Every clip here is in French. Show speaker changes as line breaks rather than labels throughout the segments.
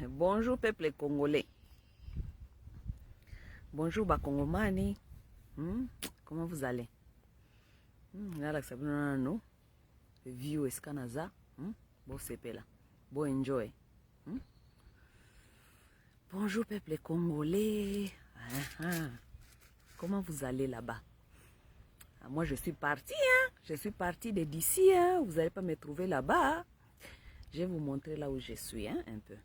Bonjour peuple congolais. Bonjour Bakongomani. Comment vous allez? Nala sabuna no. View eskanaza. Bon sepela. Bon enjoy. Bonjour peuple congolais. Comment vous allez là-bas? Moi je suis partie, Je suis partie de d'ici, Vous n'allez pas me trouver là-bas. Je vais vous montrer là où je suis, un peu.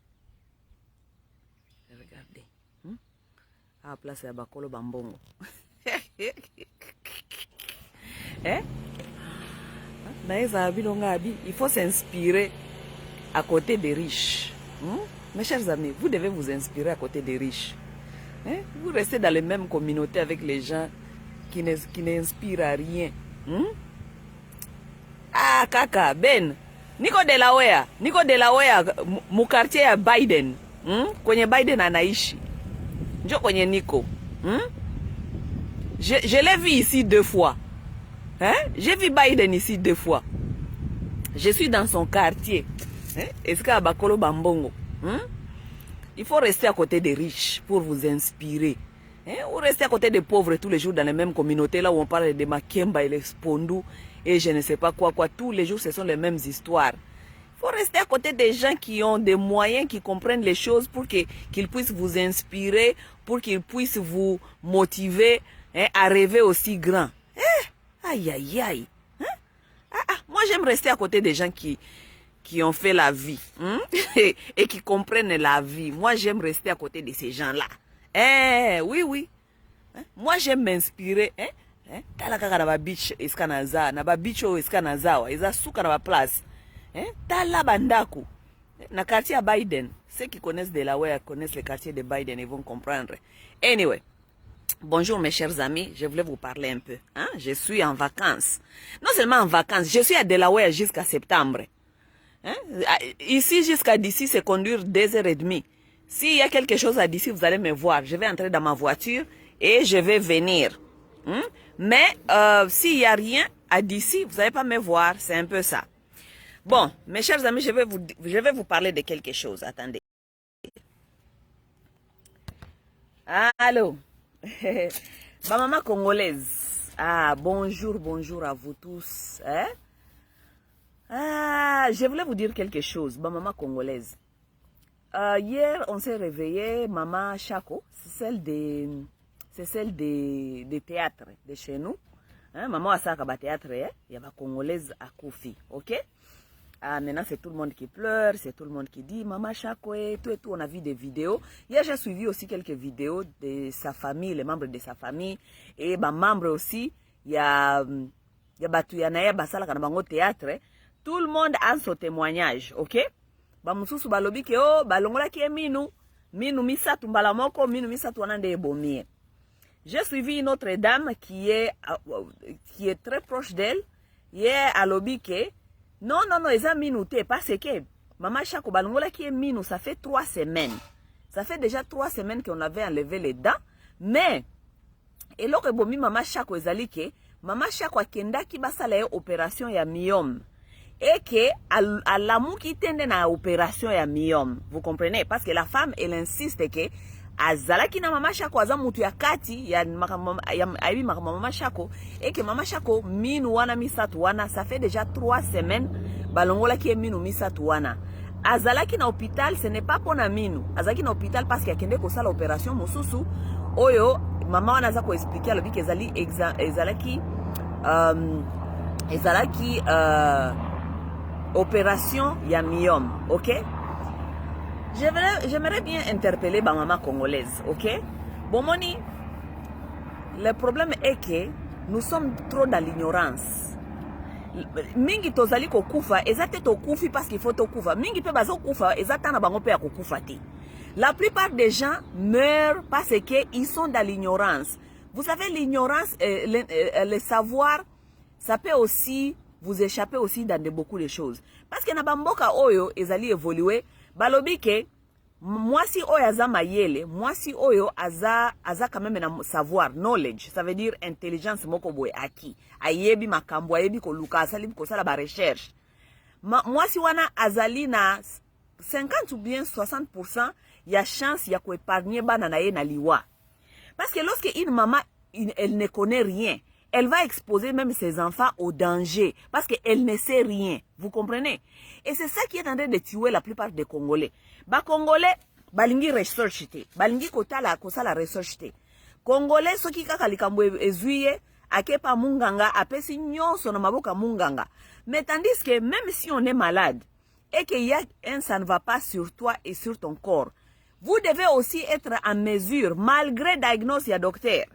Regardez. À la place de Bakolo Bambongo. Il faut s'inspirer à côté des riches. Mes chers amis, vous devez vous inspirer à côté des riches. Vous restez dans les mêmes communautés avec les gens qui n'inspirent à rien. Ah, kaka, Ben. Niko Delaware, mu quartier ya Biden. Kwenye Biden anaishi. Njo kwenye Niko. Je l'ai vu ici 2 fois. J'ai vu Biden ici 2 fois. Je suis dans son quartier. Est-ce qu'il y a Bakolo Bambongo? Il faut rester à côté des riches pour vous inspirer. Ou rester à côté des pauvres tous les jours dans les mêmes communautés, là où on parle de Makemba et les Spondou et je ne sais pas quoi. Tous les jours, ce sont les mêmes histoires. Il faut rester à côté des gens qui ont des moyens, qui comprennent les choses pour qu'ils puissent vous inspirer, pour qu'ils puissent vous motiver à rêver aussi grand. Aïe, aïe, aïe. Moi, j'aime rester à côté des gens qui ont fait la vie et qui comprennent la vie. Moi, j'aime rester à côté de ces gens-là. Oui. Moi, j'aime m'inspirer. Talaka na ba beach iskanaza, na ba beach o iskanazawa, iza suka na ba place. Tala bandaku. Na quartier à Biden. Ceux qui connaissent Delaware connaissent le quartier de Biden, ils vont comprendre. Anyway. Bonjour mes chers amis, je voulais vous parler un peu. Je suis en vacances. Non seulement en vacances, je suis à Delaware jusqu'à septembre. Ici, jusqu'à d'ici, c'est conduire 2h30. S'il y a quelque chose à d'ici, vous allez me voir. Je vais entrer dans ma voiture et je vais venir. Mais s'il n'y a rien à d'ici, vous n'allez pas me voir. C'est un peu ça. Bon, mes chers amis, je vais vous parler de quelque chose. Attendez. Allô? Ma maman congolaise. Bonjour à vous tous. Je voulais vous dire quelque chose. Ma maman congolaise. Hier, on s'est réveillé, maman Chako, c'est celle des théâtres de chez nous. Maman Asaka théâtre, il y a ma congolaise à Kofi, ok? Maintenant, c'est tout le monde qui pleure, c'est tout le monde qui dit Maman Chako, tout et tout, on a vu des vidéos. Hier, j'ai suivi aussi quelques vidéos de sa famille, les membres de sa famille. Et ma membre aussi, il y a Batouyanaya Basala Kanabango théâtre. Tout le monde a son témoignage, ok? Bamususu balobi ke balongola ki minu misatu mbala moko minu misatu wanande ebomie. J'ai suivi une autre dame qui est très proche d'elle. Hier alobi ke non, eza minute parce que Maman Chako balongola ki minu, ça fait 3 semaines. Ça fait déjà 3 semaines qu'on avait enlevé les dents, mais eloko ebomi Maman Chako ezali ke Maman Chako akenda ki basala opération ya myome. Et que à l'amour qui tende na opération ya myome, vous comprenez? Parce que la femme, elle insiste que azalaki na Maman Chako aza mutu ya kati ya Maman Chako et que Maman Chako minu wana misatu wana, ça fait déjà 3 semaines balongola ki minu misatu wana. Azalaki na hôpital, ce n'est pas pour na minu. Azalaki na hôpital parce qu'il y a kende ko sala opération mususu oyo maman wana za ko expliquer le bi kezali ezalaki opération ya myome, ok? J'aimerais bien interpeller ma maman congolaise, ok? Bon, Moni, le problème est que nous sommes trop dans l'ignorance. Mingi tozali ko kufa, ezate to kufi parce qu'il faut to kufa. Mingi pe bazo kufa, ezate na bango pe ya ko kufa te. La plupart des gens meurent parce qu'ils sont dans l'ignorance. Vous savez, l'ignorance, le savoir, ça peut aussi vous échappez aussi dans beaucoup de choses. Parce que na bamboka oyo ezali évoluer, balobi ke mwasi oyo aza mayele, mwasi oyo aza quand même na savoir, knowledge, ça veut dire intelligence moko boye aki. Ayebi makambo, ayebi ko luka, asali ko sala ba recherche. Mwasi wana azali na 50 ou bien 60%, il y a chance, il y a quoi épargner bananaye na liwa. Parce que lorsque une maman, elle ne connaît rien, elle va exposer même ses enfants au danger parce qu'elle ne sait rien. Vous comprenez? Et c'est ça qui est en train de tuer la plupart des Congolais. Ba Congolais, balingi research te, balingi kota la research te. Congolais, soki kaka likambo ezuye, akepa munganga, apesi nyonso na maboka munganga. Mais tandis que même si on est malade, et qu'il y a ça ne va pas sur toi et sur ton corps, vous devez aussi être en mesure, malgré diagnostic ya docteur,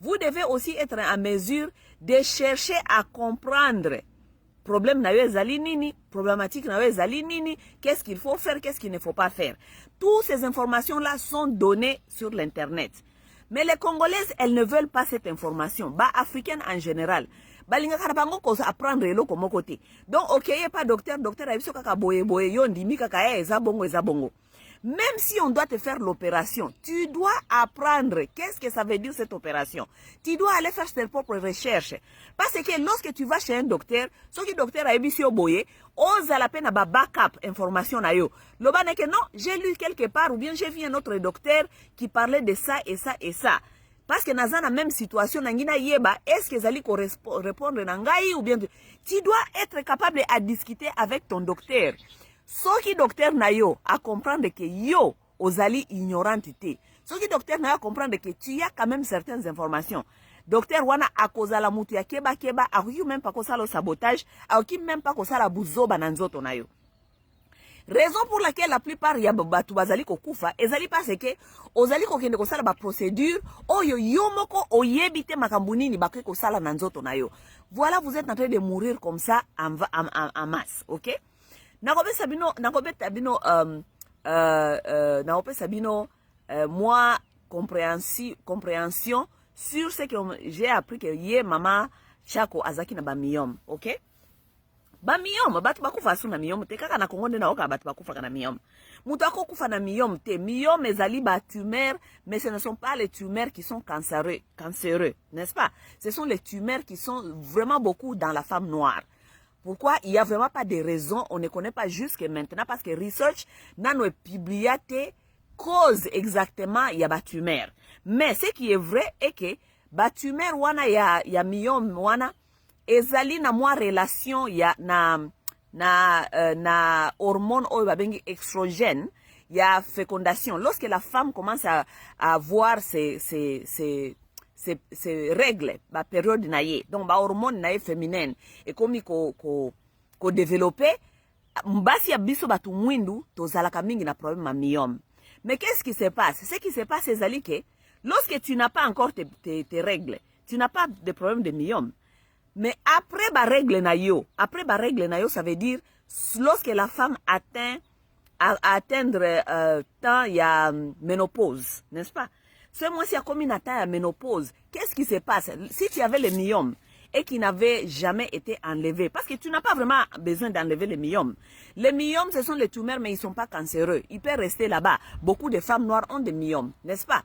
vous devez aussi être en mesure de chercher à comprendre problème na yo ezali nini, problématique na yo ezali nini, qu'est-ce qu'il faut faire, qu'est-ce qu'il ne faut pas faire. Toutes ces informations-là sont données sur l'internet. Mais les Congolaises, elles ne veulent pas cette information. Bah, africaines en général. Balinga karabango ko apprendre elo comme côté. Donc, ok, pas docteur, abiso kaka boye boye yondi kaka eza bongo. Même si on doit te faire l'opération, tu dois apprendre qu'est-ce que ça veut dire cette opération. Tu dois aller faire tes propres recherches. Parce que lorsque tu vas chez un docteur, ce que le docteur a émis boye, ose à la peine à backup information na yo. Le ban est que non, j'ai lu quelque part ou bien j'ai vu un autre docteur qui parlait de ça et ça et ça. Parce que dans la même situation, est-ce que Zali répondre nangai ou bien tu dois être capable à discuter avec ton docteur. Soki docteur na yo à comprendre que yo ozali ignorante te. Soki docteur na yo à comprendre que tu as quand même certaines informations. Docteur wana akoza la mutu ya keba akoki même pas kosa le sabotage, akoki même pas kosa la buzoba na nzoto na yo. Raison pour laquelle la plupart ya batu bazali ko kufa ezali parce que ozali ko kende kosala ba procédure oyo yomoko oyebite makambunini bakwe kosala na nzoto na yo. Voilà, vous êtes en train de mourir comme ça en masse, OK? Nakopesa bino moi compréhension sur ce que j'ai appris que hier maman Chako azaki na ba myome, OK? Ba myome batu bakufa su na myome te kaka na Congo nde na oka batu bakufa na myome. Mutu akokufa na myome te, myome ezali ba tumeurs, mais ce ne sont pas les tumeurs qui sont cancéreux, n'est-ce pas? Ce sont les tumeurs qui sont vraiment beaucoup dans la femme noire. Pourquoi? Il n'y a vraiment pas de raison, on ne connaît pas jusqu'à maintenant parce que research n'a pas publié cause exactement il y a ba tumeur. Mais ce qui est vrai est que ba tumeur wana ya myome wana ezali na moi relation ya na hormone oyo babengi estrogène ya fécondation. Lorsque la femme commence à avoir ses règles, ba période naie, donc ba hormone naie féminine et comme ko développer mbasi ya biso batu mwindu tozalaka mingi na problème ma myome. Mais qu'est-ce qui se passe? Ce qui se passe c'est que lorsque tu n'as pas encore tes règles, tu n'as pas de problème de myome. Mais après ba règle na yo, ça veut dire lorsque la femme atteindre temps il y a ménopause, n'est-ce pas? Ce mois-ci, il y a comme une atteinte à ménopause. Qu'est-ce qui se passe? Si tu avais le myome et qui n'avait jamais été enlevé, parce que tu n'as pas vraiment besoin d'enlever le myome. Les myomes, ce sont les tumeurs, mais ils ne sont pas cancéreux. Ils peuvent rester là-bas. Beaucoup de femmes noires ont des myomes, n'est-ce pas?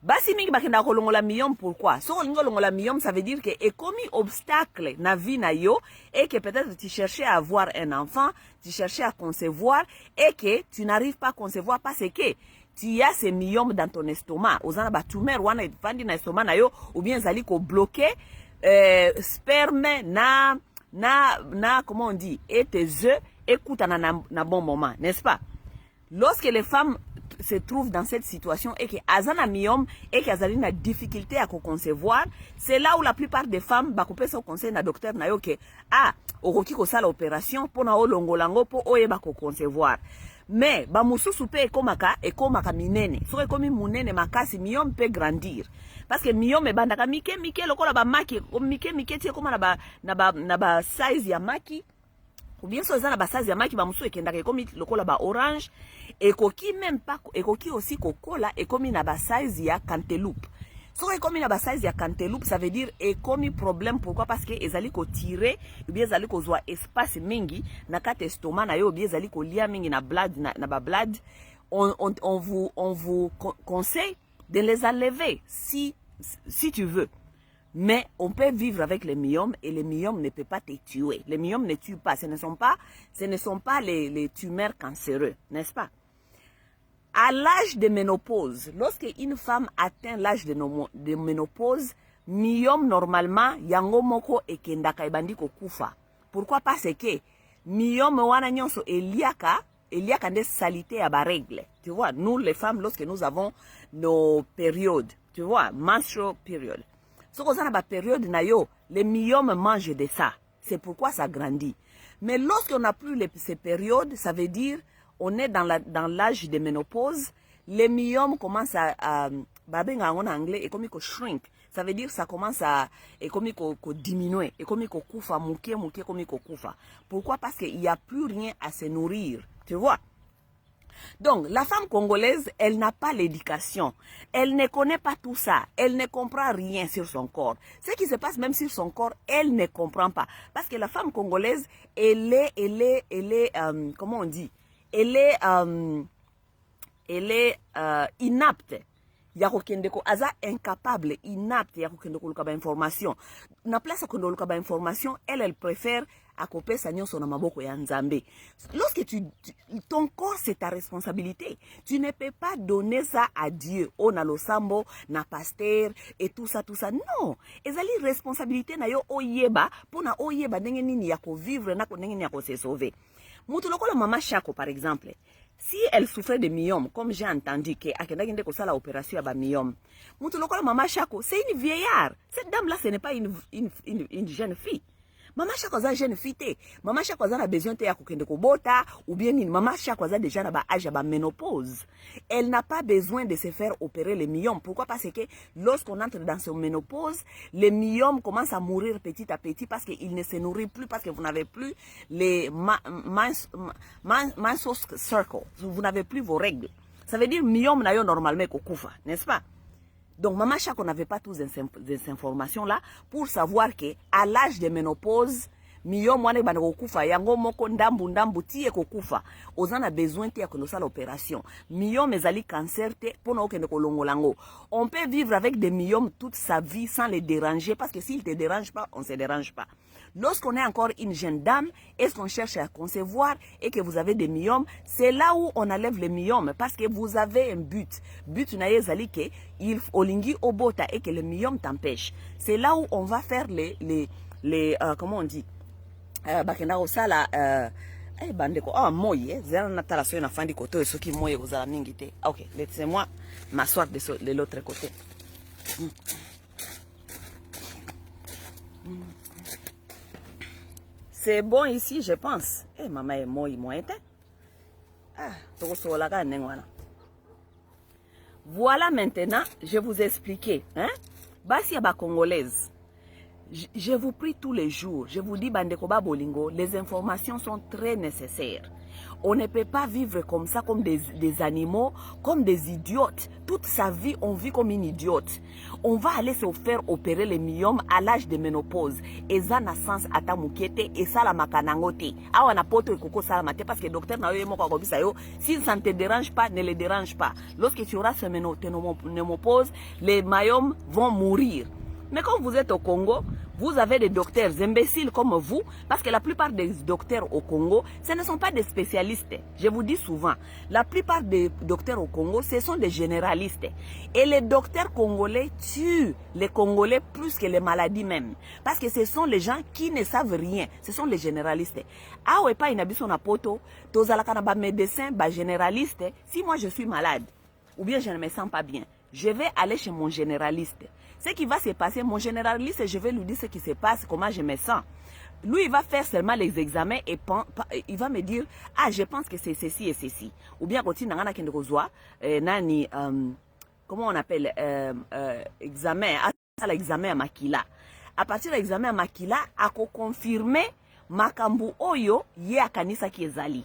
Basi mingi bakenda kolongola myome, pourquoi? So kolongola myome, ça veut dire que est comme obstacle na vie na yo et que peut-être tu cherchais à avoir un enfant, tu cherchais à concevoir et que tu n'arrives pas à concevoir parce que tu as ces myomes dans ton estomac. Ozana ba tumeur wana fandi na estomac na yo ou bien zali ko bloquer sperme na comment on dit et tes œufs écoute na bon moment, n'est-ce pas? Lorsque les femmes se trouvent dans cette situation et que azana myome et que azali na difficulté à concevoir, c'est là où la plupart des femmes bakopé son conseil na docteur na yo que okoki ko sala opération pour na olongolango pour oyeba ko concevoir. Mais ba mususu pe ekomaka minene. So ekomi munene makasi myome peut grandir. Parce que myome bandaka mike lokola ba maki, mike ti ekoma na ba size ya maki. Ou bien so na ba size ya maki ba musu ekendaka ekomi lokola ba orange, ekoki même pas ekoki aussi kokola ekomi na ba size ya cantaloupe. So ekomi na ba size ya cantaloupe, ça veut dire ekomi problème. Pourquoi? Parce que ezali ko tirer, ou bien ezali ko zwa espace mingi na kati estomac na yo, ou bien ezali ko lia mingi na blood na ba blood. On vous conseille de les enlever si tu veux. Mais on peut vivre avec les myomes et les myomes ne peuvent pas te tuer. Les myomes ne tuent pas. Ce ne sont pas les tumeurs cancéreux, n'est-ce pas? À l'âge de ménopause, lorsque une femme atteint l'âge de ménopause, myome normalement, yango moko ekendaka ebandi kokufa. Pourquoi? Parce que myome wana nyonso eliaka nde salité à ba règle. Tu vois, nous les femmes, lorsque nous avons nos périodes, tu vois, menstrual period. Ce qu'on a ba période na yo, les myomes mangent de ça. C'est pourquoi ça grandit. Mais lorsqu'on n'a plus ces périodes, ça veut dire on est dans l'âge de ménopause, les myomes commencent à en anglais et comme shrink. Ça veut dire ça commence à diminuer et comme kufa muke comme kufa. Pourquoi? Parce qu'il n'y a plus rien à se nourrir, tu vois. Donc, la femme congolaise, elle n'a pas l'éducation. Elle ne connaît pas tout ça. Elle ne comprend rien sur son corps. Ce qui se passe même sur son corps, elle ne comprend pas. Parce que la femme congolaise, elle est comment on dit? Elle est inapte. Yakokendeko aza incapable, inapte yakokendeko luka ba information. Na place à kondoko luka ba information, elle préfère akope sa nyonso na maboko ya Nzambe. Lorsque ton corps c'est ta responsabilité, tu ne peux pas donner ça à Dieu. On a lo sambo, na pasteur et tout ça. Non, ezali responsabilité na yo oyeba, pona oyeba ndenge nini yako vivre na ndenge nini yako se sauver. Mutu lokola mama Shako par exemple. Si elle souffrait de myome, comme j'ai entendu que akendaki ko sala opération ya myome, mutu lokola mama Shako, c'est une vieillard. Cette dame là ce n'est pas une jeune fille. Mama Shako za jeune fille. Mama Shako za na besoin te ya kokende ko bota ou bien mama Shako za déjà na ba âge ba ménopause. Elle n'a pas besoin de se faire opérer les myomes. Pourquoi? Parce que lorsqu'on entre dans ce ménopause, les myomes commencent à mourir petit à petit parce qu'ils ne se nourrissent plus, parce que vous n'avez plus les menstrual circle. Vous n'avez plus vos règles. Ça veut dire myome na yo normalement ko kufa, n'est-ce pas? Donc, Mama Shako n'avait pas toutes ces informations-là pour savoir que à l'âge de ménopause, myome wane banako kufa, yango moko ndambu tiye ko kufa. Ozan a besoin tiye konosa l'opération. Myome ezali cancer te pona okende ko longolango. On peut vivre avec des myomes toute sa vie sans les déranger parce que s'ils ne te dérangent pas, on ne se dérange pas. Lorsqu'on est encore une jeune dame, est-ce qu'on cherche à concevoir et que vous avez des myomes, c'est là où on enlève les myomes parce que vous avez un but. But na yezali ke il olingi obota et que le myome t'empêche. C'est là où on va faire les comment on dit? Bakenda osala bandeko moye zela natala so na fandi koto soki moye kozala mingi te. OK, laissez-moi m'asseoir de l'autre côté. C'est bon ici, je pense. Maman est moye moyete. Voilà maintenant, je vous expliquer. Basi ba congolaise. Je vous prie tous les jours, je vous dis, Bandeko Bolingo, les informations sont très nécessaires. On ne peut pas vivre comme ça, comme des animaux, comme des idiotes. Toute sa vie, on vit comme une idiote. On va aller se faire opérer les myomes à l'âge de ménopause. Et ça n'a sens à ta moukete et ça la makanangote. Ah, on a poto et koko salamate parce que le docteur n'a eu moko kobisa yo. Si ça ne te dérange pas, ne les dérange pas. Lorsque tu auras ce ménopause, les myomes vont mourir. Mais quand vous êtes au Congo, vous avez des docteurs imbéciles comme vous, parce que la plupart des docteurs au Congo, ce ne sont pas des spécialistes. Je vous dis souvent, la plupart des docteurs au Congo, ce sont des généralistes. Et les docteurs congolais tuent les Congolais plus que les maladies même. Parce que ce sont les gens qui ne savent rien. Ce sont les généralistes. Ah ouais, pas inabiso na poto, tozalaka ba médecin, ba généraliste. Si moi je suis malade, ou bien je ne me sens pas bien, je vais aller chez mon généraliste. Ce qui va se passer, mon généraliste, je vais lui dire ce qui se passe, comment je me sens. Lui, il va faire seulement les examens et il va me dire, ah, je pense que c'est ceci et ceci. Ou bien, quand il nani, comment on appelle, examen, l'examen à Makila. À partir de l'examen à Makila, à confirmer Makambu Oyo, yé à Kanisa qui est Zali.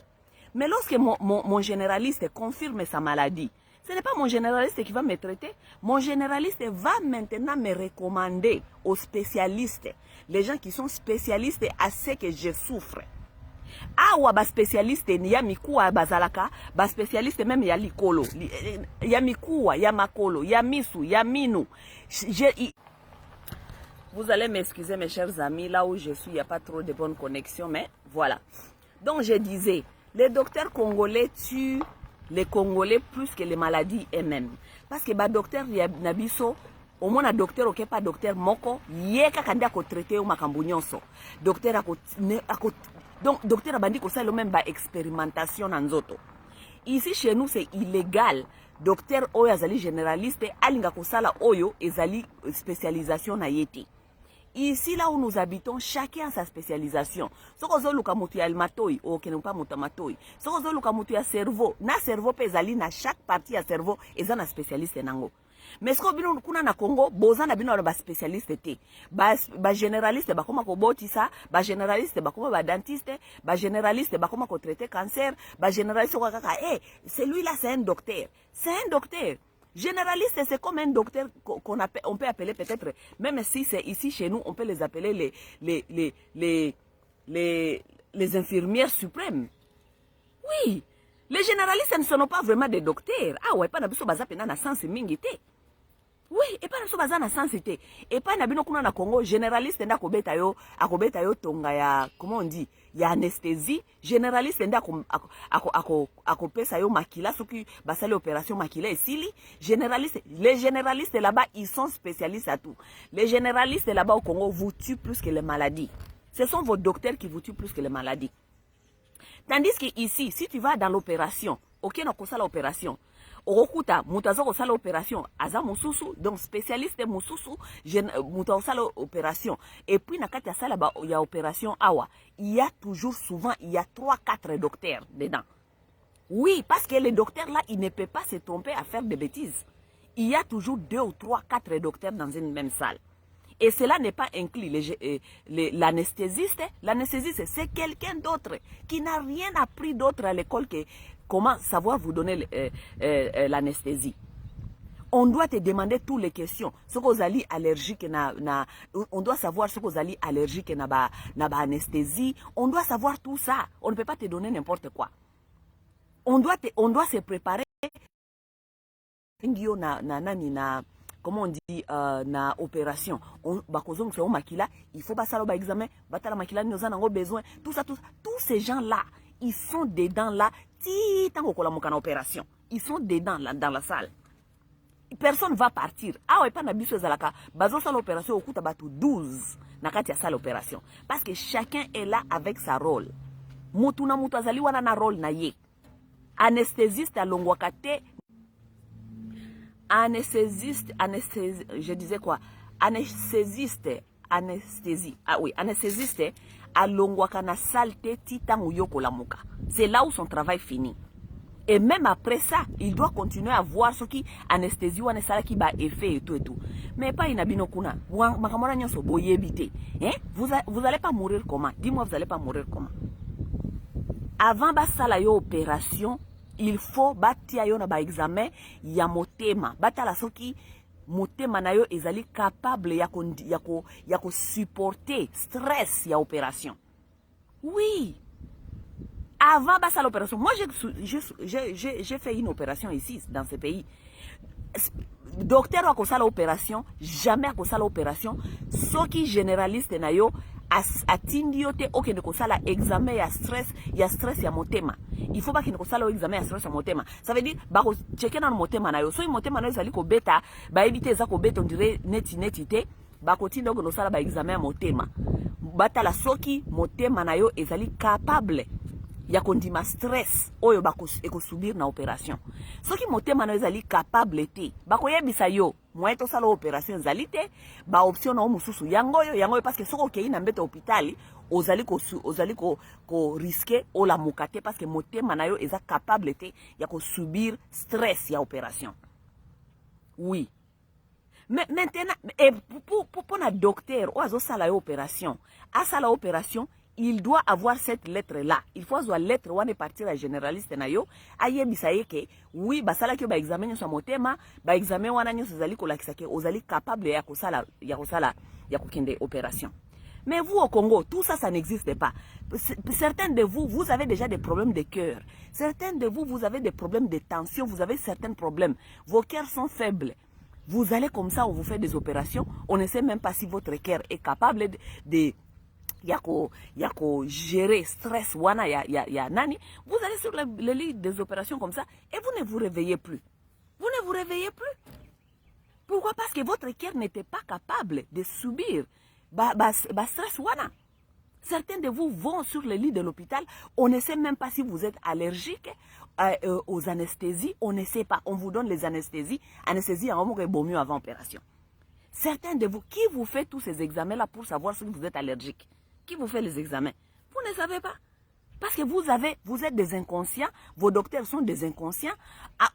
Mais lorsque mon généraliste confirme sa maladie, ce n'est pas mon généraliste qui va me traiter. Mon généraliste va maintenant me recommander aux spécialistes. Les gens qui sont spécialistes à ce que je souffre. Awa ba spécialiste ni ya mikuwa bazalaka, ba spécialiste même ya likolo. Ya mikuwa, ya makolo, ya misu, ya minu. Vous allez m'excuser, mes chers amis, là où je suis, il n'y a pas trop de bonnes connexions, mais voilà. Donc, je disais, les docteurs congolais tuent les Congolais plus que les maladies elles-mêmes. Parce que les docteurs, Nabiso, au moins un docteur, ok, pas docteur, moko, yeka kandi ako traité au makambu nyonso. Docteur ako, donc, docteur abandi ko ça le même ba expérimentation nanzoto. Ici, chez nous, c'est illégal. Docteur oyo azali généraliste, alinga ko sala oyo ezali spécialisation na yeti. Ici, là où nous habitons, chacun a sa spécialisation. Ce que vous avez le matoi, ou qui n'est pas le matoi. Ce que vous avez le cerveau, na cerveau pesali, na chaque partie à cerveau, et ça na spécialiste nango. Mais ce que vous avez na Congo, bozan na bino ba spécialiste te. Ba généraliste ba koma ko botisa, ba généraliste ba koma ba dentiste, ba généraliste ba koma ko traiter cancer, ba généraliste ko kaka, celui-là c'est un docteur. C'est un docteur. Généraliste, c'est comme un docteur on peut appeler peut-être, même si c'est ici chez nous, on peut les appeler les infirmières suprêmes. Oui, les généralistes ne sont pas vraiment des docteurs. Ah ouais, pas n'abiso baza pena na sens mingité. Oui, et pas n'abiso baza na sensité. Et pas n'abino kuna na Congo, généraliste nda akobeta yo tonga ya, comment on dit, ya anesthésie. Généraliste nda akopesa yo makila, ceux qui basale opération makila et sili. Généraliste, les généralistes là-bas, ils sont spécialistes à tout. Les généralistes là-bas au Congo vous tuent plus que les maladies. Ce sont vos docteurs qui vous tuent plus que les maladies. Tandis que ici, si tu vas dans l'opération, ok, non, ça l'opération. Okuta, mutazo ko sala opération, aza mususu, donc spécialiste mususu, mutazo sala opération. Et puis na kati ya sala ba ya opération awa, il y a toujours souvent il y a 3-4 docteurs dedans. Oui, parce que les docteurs là, ils ne peuvent pas se tromper à faire des bêtises. Il y a toujours 2 ou 3, 4 docteurs dans une même salle. Et cela n'est pas inclus l'anesthésiste. L'anesthésiste, c'est quelqu'un d'autre qui n'a rien appris d'autre à l'école que comment savoir vous donner l'anesthésie. On doit te demander toutes les questions. Ce que vous allez allergique on doit savoir ce que vous allez allergique na anesthésie. On doit savoir tout ça. On ne peut pas te donner n'importe quoi. On doit se préparer. Comment on dit, na opération, il faut passer à l'examen, nous en avons besoin, tout ça, tous ces gens-là, ils sont dedans là, opération. Ils sont dedans là, dans la salle. Personne ne va partir. Ah ouais, pas na biso zalaka, bazo salle opération, au coup tabatu 12, na kati ya salle opération. Parce que chacun est là avec sa rôle. Mutuna mutazali wana na rôle na ye. Anesthésiste à longwakate, anesthésiste, je disais quoi? Anesthésiste, anesthésie. Ah oui, anesthésiste, à longwakana salte titangu yoko la muka. C'est là où son travail finit. Et même après ça, il doit continuer à voir ce qui anesthésie ou anesthésie qui va effet et tout et tout. Mais pas inabino kuna. Makamora nyonso boyebite. Vous allez pas mourir comment? Dis-moi, vous allez pas mourir comment? Avant basala yo opération, il faut batia yo na ba examen ya motema. Batala soki motema na yo ezali capable ya ko supporter stress ya opération. Oui. Avant basala l'opération, moi j'ai fait une opération ici dans ce pays. Docteur a kosala opération, jamais a kosala opération. Soki généraliste na yo atindi yo te okende kosala examen ya stress ya motema. Il faut pas qu'il ne kosala examen ya stress ya motema. Ça veut dire ba ko checker na motema na yo. So motema na yo zali ko beta, ba éviter za ko beta on dirait neti te, ba ko tinda ko sala ba examen ya motema. Batala soki motema na yo ezali capable ya kondima stress oyo bako ekosubir na opération. Soki motema na ezali capable te, bako yebisa yo moyeto sala opération ezali te, ba option na mususu yango yo parce que soko kei na mbete hôpital ozali ko risquer o la mukate parce que motema na yo eza capable te ya ko subir stress ya opération. Oui. Mais maintenant, pour un docteur, ou sala opération, à sala opération, il doit avoir cette lettre-là. Il faut avoir la lettre où on est parti la généraliste na yo. Aye bisaye ke, oui, basala ki ba examen sur motema, ba examen wana nyo sezali ko lakisa ke ozali capable ya ko kende opération. Mais vous au Congo, tout ça, ça n'existe pas. Certains de vous, vous avez déjà des problèmes de cœur. Certains de vous, vous avez des problèmes de tension, vous avez certains problèmes. Vos cœurs sont faibles. Vous allez comme ça, on vous fait des opérations, on ne sait même pas si votre cœur est capable de yako gérer stress wana ya nani. Vous allez sur le lit des opérations comme ça et vous ne vous réveillez plus. Vous ne vous réveillez plus. Pourquoi? Parce que votre cœur n'était pas capable de subir stress wana. Certains de vous vont sur le lit de l'hôpital, on ne sait même pas si vous êtes allergique aux anesthésies, on ne sait pas. On vous donne les anesthésies en bon mieux avant opération. Certains de vous, qui vous fait tous ces examens-là pour savoir si vous êtes allergique? Qui vous fait les examens? Vous ne savez pas. Parce que vous êtes des inconscients, vos docteurs sont des inconscients.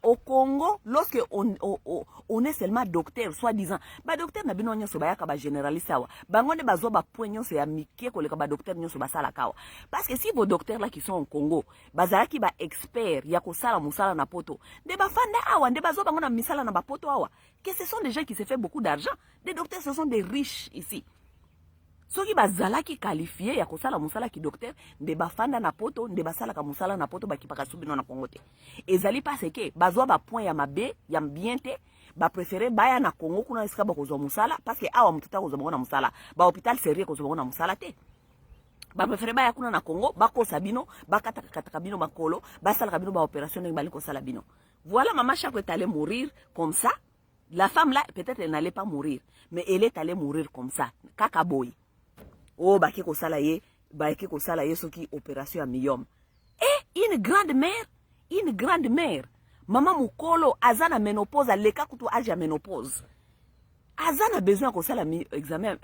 Au Congo, lorsque on est seulement docteur, soi-disant, docteur n'a pas de généraliste, bangonde bazoba poignon c'est amitié que le docteur n'y soit pas kawa. Parce que si vos docteurs là qui sont au Congo, bazara qui ba expert, yako sala musala na poto, de bafanda awa, de bazoba ngona misala na bapoto awa, que ce sont des gens qui se font beaucoup d'argent. Des docteurs, ce sont des riches ici. Soki bazala ki qualifié ya kosala musala ki docteur de bafanda na poto de basala ka musala na poto bakipaka subino na Congo te. Ezali parce que bazwa ba point ya mabe ya mbiente ba préférer baya na Congo kuna esika ba kozwa musala parce que awa mututa kozwa na musala ba hôpital sérieux kozwa na musala te. Ba préférer baya kuna na Congo ba ko sabino ba kata bino makolo ba sala kabino ba opération na bali ko sala bino. Voilà maman Chako est allée mourir comme ça. La femme là peut-être elle n'allait pas mourir mais elle est allée mourir comme ça. Kakaboy. Oh, baki ko sala ye soki opération à miyom. Et une grande mère, maman mukolo, azana ménopause, aleka kutu âge à ménopause. Azana besoin ko sala examen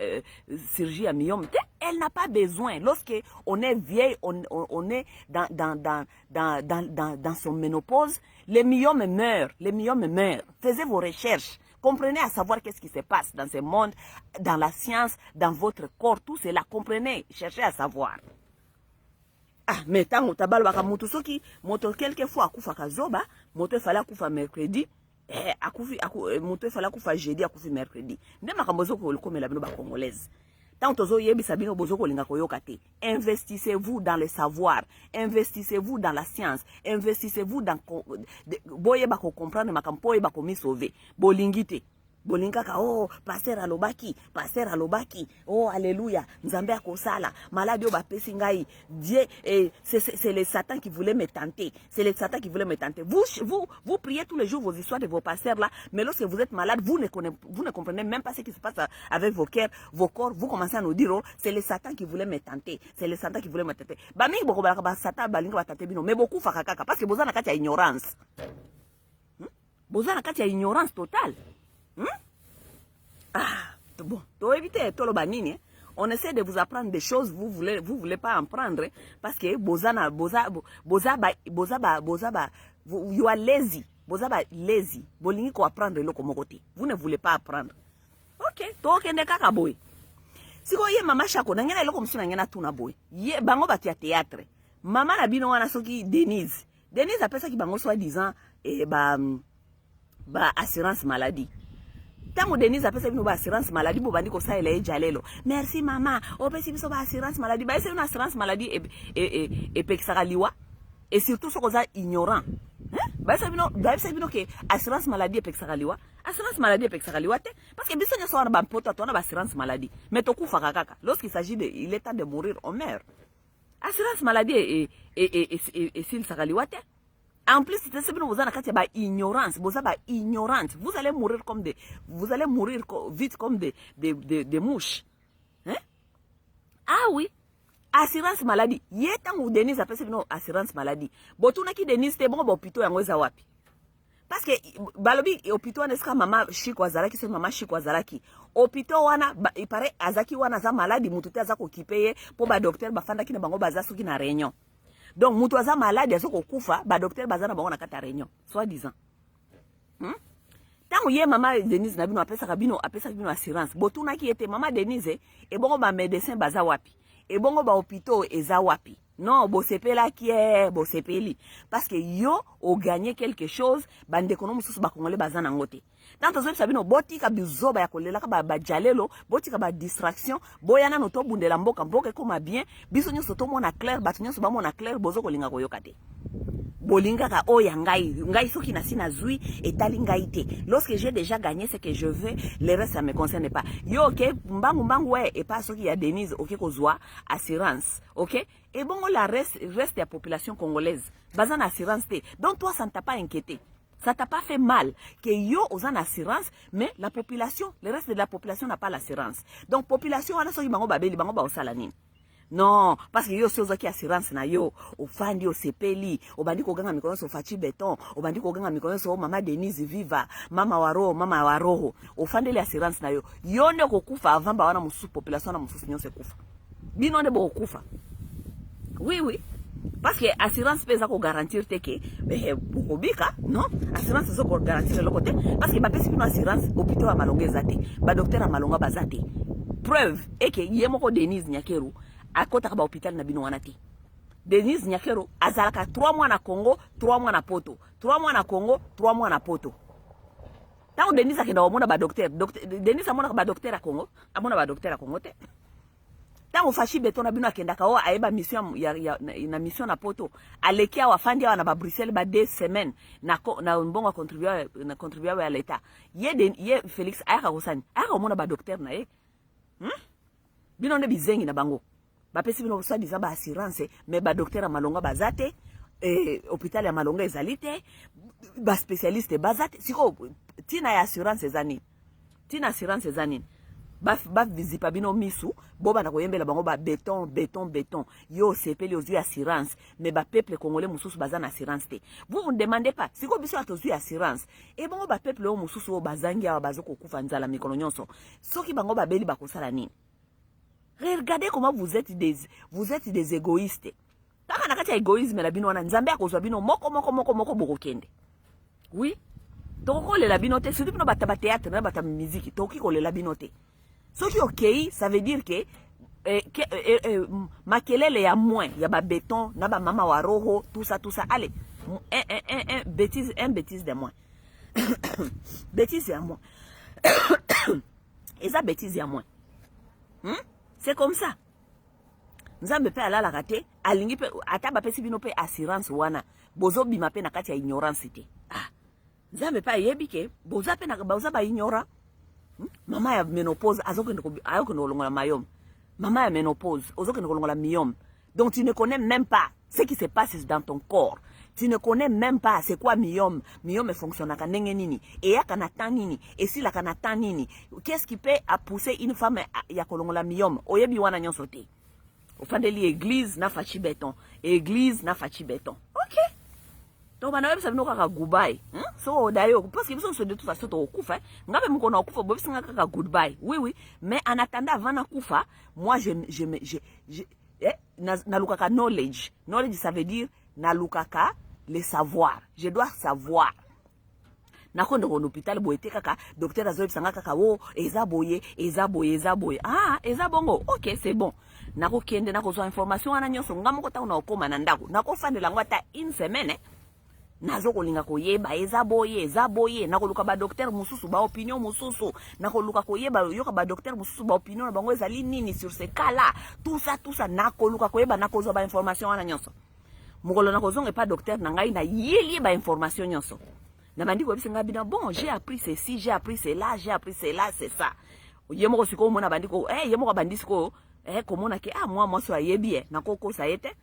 chirurgie à miyom. Elle n'a pas besoin. Lorsque on est vieille, on est dans son ménopause, les myomes meurent. Faisez vos recherches. Comprenez à savoir qu'est-ce qui se passe dans ce monde, dans la science, dans votre corps, tout cela. Comprenez, cherchez à savoir. Ah, mais tant que tabal baka mutu soki, moto quelquefois akufa kazoba, moto fala kufa mercredi, moto fala kufa jeudi akufi mercredi. Ndema kambozo ko komela bino ba congolaise. Tant que yebi sabino bozo ko linga koyoka te. Investissez-vous dans le savoir, investissez-vous dans la science, investissez-vous dans boye ba ko comprendre makampo ba ko mi sauver. Bolingite. Bolinga ka pasteur alobaki, oh alléluia, nzambe akosala, malade ba pesi ngai. Dieu c'est le Satan qui voulait me tenter. Vous priez tous les jours vos histoires de vos pasteurs là, mais lorsque vous êtes malade, vous ne comprenez même pas ce qui se passe avec vos cœurs, vos corps, vous commencez à nous dire c'est le Satan qui voulait me tenter. Ba mingi boko ba Satan balinga ba tenter bino, mais beaucoup fakaka parce que bozana kati ya ignorance. Bozana kati ya ignorance totale. Ah, bon, pour éviter tout le banini, on essaie de vous apprendre des choses, vous voulez pas en prendre, parce que you are lazy, lazy, bolingi ko apprendre le komokote, vous ne voulez pas apprendre. Ok, to kende kaka boy. Siko ye mama Chako, na ngena loko msuna ngena tuna boy. Ye bango bati ya théâtre. Mama na bino wana soki Denise apesa ki bango soi-disant assurance maladie. Tango Denise appelle ça une assurance maladie, bobandi ko sa ele jalelo. Merci maman. Opesi biso ba assurance maladie. Ba c'est une assurance maladie et pexaraliwa et surtout ce qu'on a ignorant. Ba c'est bino que assurance maladie et pexaraliwa. Assurance maladie et pexaraliwa te parce que biso nyoso wana ba poto to na ba assurance maladie. Mais to kufa kaka. Lorsqu'il s'agit de il est temps de mourir, on meurt. Assurance maladie et s'il saraliwa te. En plus, vous avez ignorance, vous allez mourir vite comme des mouches. Hein? Ah oui, assurance maladie. Yétan ou Denise appelle ça assurance maladie. Botuna ki Denise te bon hôpital yangoza wapi. Parce que balobi hôpital neska mama shiko azalaki c'est mama shiko azalaki. Hôpital wana il paraît azaki wana za maladie mututé azako kipeye pour ba docteur bafanda ki na bango baza soki na réunion. Donc, mutu aza malade, azo kufa, ba docteur bazana bango na kata réunion, soi-disant. Tango ye mama Denise na bino apesa bino assurance. Botuna ki ete mama Denise e bongo ba médecin baza wapi. E bongo ba hôpital eza wapi. Non, bo sepela ki bo sepeli parce que yo o gagné quelque chose, bande économie sous ba congolais bazana ngote. Tant ozo sabino botika bizoba ya kolela ka ba jalelo, botika ba distraction, boyana no to bundela mboka koma bien, biso nyoso to mona clair, batunyo so ba mona clair bozo kolinga koyoka te. bolingaka oya ngai soki na sina zui etali ngai te. Lorsque j'ai déjà gagné ce que je veux, le reste ça me concerne pas. Yo OK, mbangu ouais et pas soki ya Denise OK kozwa assurance, OK? Et bon la reste de la population congolaise, bazan assurance te. Donc toi ça ne t'a pas inquiété. Ça t'a pas fait mal que yo aux en assurance, mais la population, le reste de la population n'a pas l'assurance. Donc population wana soki bango babeli bango ba osala nini? Non, parce que yo sozo ki assurance na yo, ofandi osepeli, obandi koganga mikono so fachi beton, obandi koganga mikono so mama Denise viva, mama waro, ofandi le assurance na yo. Yo ne kokufa avant ba wana musu population na musu nyonse kufa. Bino ne bo kufa. Oui. Parce que assurance pesa ko garantir te ke bukobika, non? Assurance zo ko garantir le côté parce que ba pesi bino assurance hôpital ya Malonga ezate, ba docteur ya Malonga bazate. Preuve est que yemoko Denise Nyakeru akota ba hôpital na bino wana te. Denise Nyakeru azalaka 3 mois na Congo, 3 mois na Poto. 3 mois na Congo, 3 mois na Poto. Tant Denise akenda omona ba docteur, Denise amona ba docteur à Congo, amona ba docteur à Congo te. Tant fachi beton na bino akenda ka o aeba mission na mission na Poto. Alekia wa fandi wa na ba Bruxelles ba 2 semaines na mbongo contribuer à l'état. Ye Félix aka kosani. Aka omona ba docteur na ye. Bino ne bizengi na bango. Ba pesi bino so disant ba assurance mais ba docteur Malonga bazate hôpital ya Malonga ezalite ba spécialiste bazate siko tina ya assurance ezani. Tina assurance ezani. Ba visipa bino misu boba na koyembela bango ba béton yo sepeli ozu assurance mais ba peuple congolais mususu bazana assurance te. Vous ne demandez pas siko biso atozu assurance et bango ba peuple o mususu o bazangi ya bazoko kufa nzala mikono nyonso soki bango ba beli bakosala nini. Regardez comment vous êtes des égoïstes. Taka na kati ya égoïsme la bino wana nzambe akozwa bino moko bokokende. Oui. Toko le la bino te surtout bino bata théâtre na bata musique toki ko le la bino te. Soki OK, ça veut dire que makelele ya moins ya ba béton na ba mama wa roho tout ça allez un bêtise de moins. Bêtise ya moins. Et ça bêtise ya moins. C'est comme ça. Nzambe pe ala la raté, alingi pe ata ba pesi bino pe assurance wana. Bozo bima pe na kati ya ignorance te. Ah. Nzambe pe yebike, boza pe na boza ba ignora. Mama ya ménopause ayoko ndolongola mayom. Mama ya ménopause, ozoko ndolongola miyom. Donc tu ne connais même pas ce qui se passe dans ton corps. Tu ne connais même pas c'est quoi myome. Myome fonctionne à ndenge nini. Et ya kanata nini. Et si la kanata nini. Qu'est-ce qui peut pousser une femme ya kolongola myome. Oyebi wana nyonso te. Ofandeli église na fachi béton. Église na fachi béton. OK. Donc bana ça bino kaka goodbye. So d'ailleurs parce que biso de toute façon to okufa. Ngabe mko na okufa bo bisinga kaka goodbye. Oui. Mais en attendant avant na kufa, moi je na lukaka knowledge. Knowledge ça veut dire na lukaka le savoir. Je dois savoir. Nakondo ko hôpital boete kaka docteur azoy bisanga kaka wo eza boye. Ah, eza bongo. OK, c'est bon. Nako kende nako zo information wana nyonso ngamoko ta una okoma na ndako. Nako fandela ngwata une semaine. Nazo kolinga koyeba eza boye nako luka ba docteur mususu ba opinion mususu nako luka koyeba yoka ba docteur mususu ba opinion na bango ezali nini sur ce cas là tout ça nako luka koyeba nako zo ba information wana nyonso. Mukolo nako zonge pas docteur na ngai na yeli ba information nyonso. Na bandi ko bisinga bina bon j'ai appris ceci, j'ai appris cela, c'est ça. Yemoko siko mona bandi ko yemoko bandi siko komona ke moi so ayebi na koko sa yete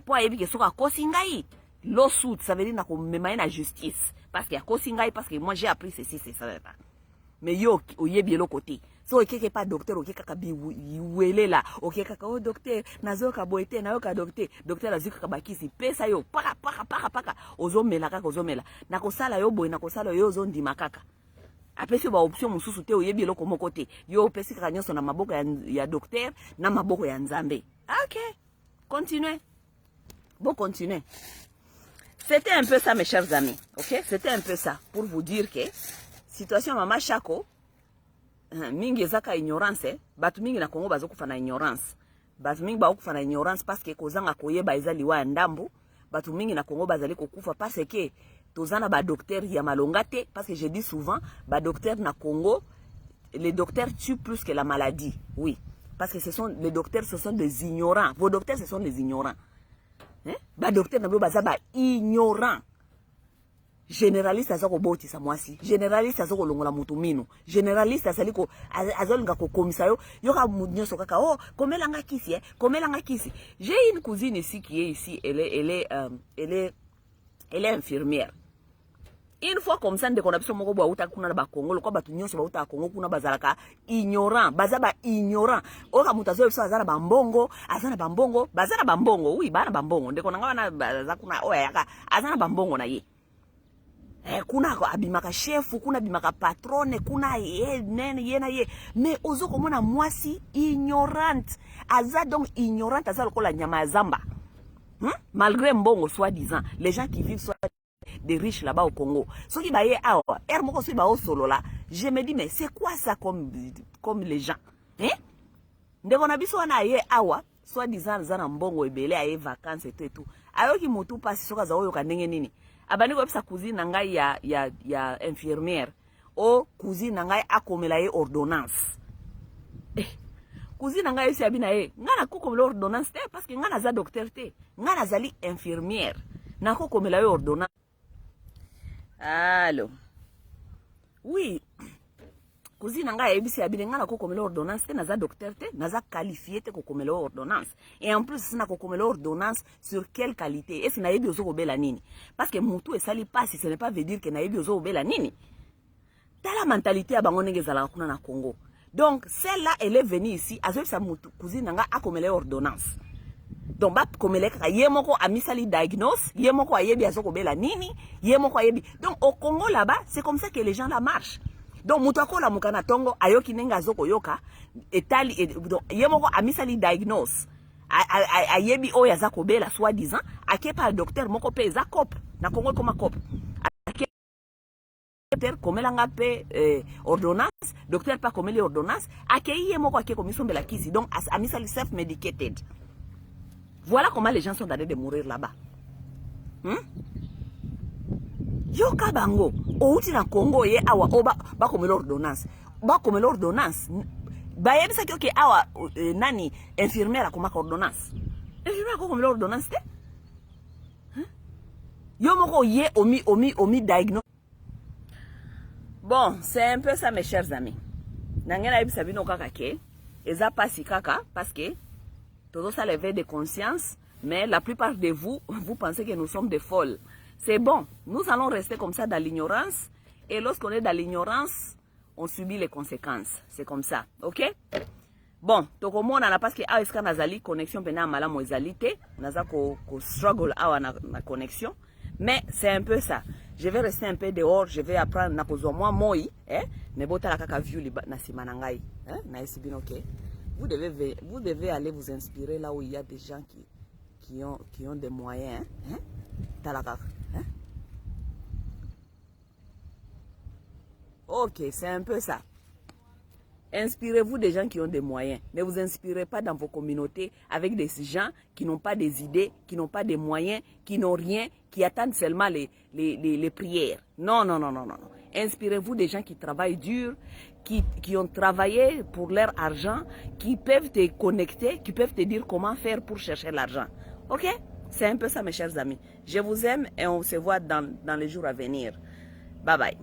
po ayebi ke soka kosi ngai lawsuit ça veut dire na ko mema na justice parce que kosi ngai parce que moi j'ai appris ceci c'est ça. Mais yo oyebi lo côté so okeke pas docteur okeka ka biwele la okeka ka docteur nazoka boete na yo ka docteur azuka ka bakisi pesa yo paka ozomela kaka ozomela na kosala yo boy na kosala yo zondima kaka apesi ba option mususu te oyebi eloko moko te yo pesi kaka nyonso na maboko ya docteur na maboko ya nzambe. OK, continuez. Bon, continuez. C'était un peu ça mes chers amis. OK, c'était un peu ça pour vous dire que situation mama Shako mingi ezaka ignorance batu mingi na Congo bazokufa na ignorance. Batu mingi bazokufa na ignorance parce que kozanga koyeba ezali wa ndambo. Batu mingi na Congo bazali kokufa parce que tozana ba docteur ya malonga te parce que je dis souvent ba docteur na Congo les docteurs tuent plus que la maladie. Oui, parce que les docteurs ce sont des ignorants. Vos docteurs ce sont des ignorants. Ba docteur na baza ba ignorant. Généraliste aza ko botisa mwasi, généraliste aza ko longola mutu mino, généraliste azali ko azolinga ko komisa yo yoka nyonso kaka oh komelanga kisi komelanga kisi. J'ai une cousine ici qui est ici, elle est infirmière. Une fois comme ça ndeko na biso moko bwa uta kuna na ba Congo lokwa batu nyonso ba uta Congo kuna bazalaka ignorant, baza ba ignorant. Oka mutu azo biso azana ba mbongo, azana ba mbongo, bazana ba mbongo, oui bana ba mbongo ndeko na ngana baza kuna oyaka azana ba mbongo na ye. Kuna abimaka chef, kuna abimaka patrone, kuna nene yena ye. Mais ozo komona mwasi ignorante. Aza donc ignorante, aza lokola nyama ya zamba. Malgré mbongo soi-disant, les gens qui vivent soit des riches là-bas au Congo. Ceux qui baillent awa, moko so ba solo là, je me dis mais c'est quoi ça comme les gens? Ndeko na biso wana ye awa, soi-disant zana mbongo ebele aye vacances et tout. Ayoki mutu pasi soka za oyo kanenge nini? Abani ko sa cousine ngai ya infirmière o cousine ngai akomela ye ordonnance. Cousine ngai si abina ye ngana kokomela ordonnance te parce que ngana za docteur te, ngana zali infirmière. Na kokomela ye ordonnance. Allô. Oui. Cousine ngai ebisi abina ngana kokomela ordonnance te, naza docteur te, naza qualifié te kokomela ordonnance. Et en plus sina kokomela ordonnance sur quelle qualité? Est-ce na yebi ozo kobela nini? Parce que mutu esali passe, ce n'est pas veut dire que na yebi ozo kobela nini. Tala mentalité ya bango ndenge ezalaka kuna na Congo. Donc celle-là elle est venue ici, azo sa mutu cousine nga akomela ordonnance. Donc ba komela kaka ye moko amisali diagnose, ye moko ayebi azo kobela nini, ye moko ayebi. Donc au Congo là-bas, c'est comme ça que les gens là marchent. Donc mutako la mukana tongo ayoki nenga zoko yoka etali donc yemoko amisali diagnose ayebi oya zako bela soi-disant akepa docteur moko pe za cop na Congo koma cop docteur komelanga pe ordonnance docteur pas komeli ordonnance akei yemoko akeko misombela kisi donc amisali self medicated. Voilà comment les gens sont en train de mourir là-bas. Yoka bango outi na Congo ye awa oba bakomela ordonnance bakomela ordonnance ba yebisa ki awa nani infirmière akomaka ordonnance infirmière akomela ordonnance te yo moko ye omi diagnose. Bon, c'est un peu ça mes chers amis. Nangena yebisa bino kaka ke eza pasi kaka parce que todo ça lever de conscience, mais la plupart de vous pensez que nous sommes des folles. C'est bon, nous allons rester comme ça dans l'ignorance. Et lorsqu'on est dans l'ignorance, on subit les conséquences. C'est comme ça, ok? Bon, tokomo na parce que aeska nazali connexion pena malamu ezalité, naza ko struggle awa na connexion, mais c'est un peu ça. Je vais rester un peu dehors, je vais apprendre na kozwa moi moi, mais botala kaka view na sima na ngai, na esibino ok. Vous devez aller vous inspirer là où il y a des gens qui ont des moyens, Ok, c'est un peu ça. Inspirez-vous des gens qui ont des moyens. Ne vous inspirez pas dans vos communautés avec des gens qui n'ont pas des idées, qui n'ont pas des moyens, qui n'ont rien, qui attendent seulement les prières. Non, non, non, non, non. Inspirez-vous des gens qui travaillent dur, qui ont travaillé pour leur argent, qui peuvent te connecter, qui peuvent te dire comment faire pour chercher l'argent. Ok? C'est un peu ça, mes chers amis. Je vous aime et on se voit dans les jours à venir. Bye bye.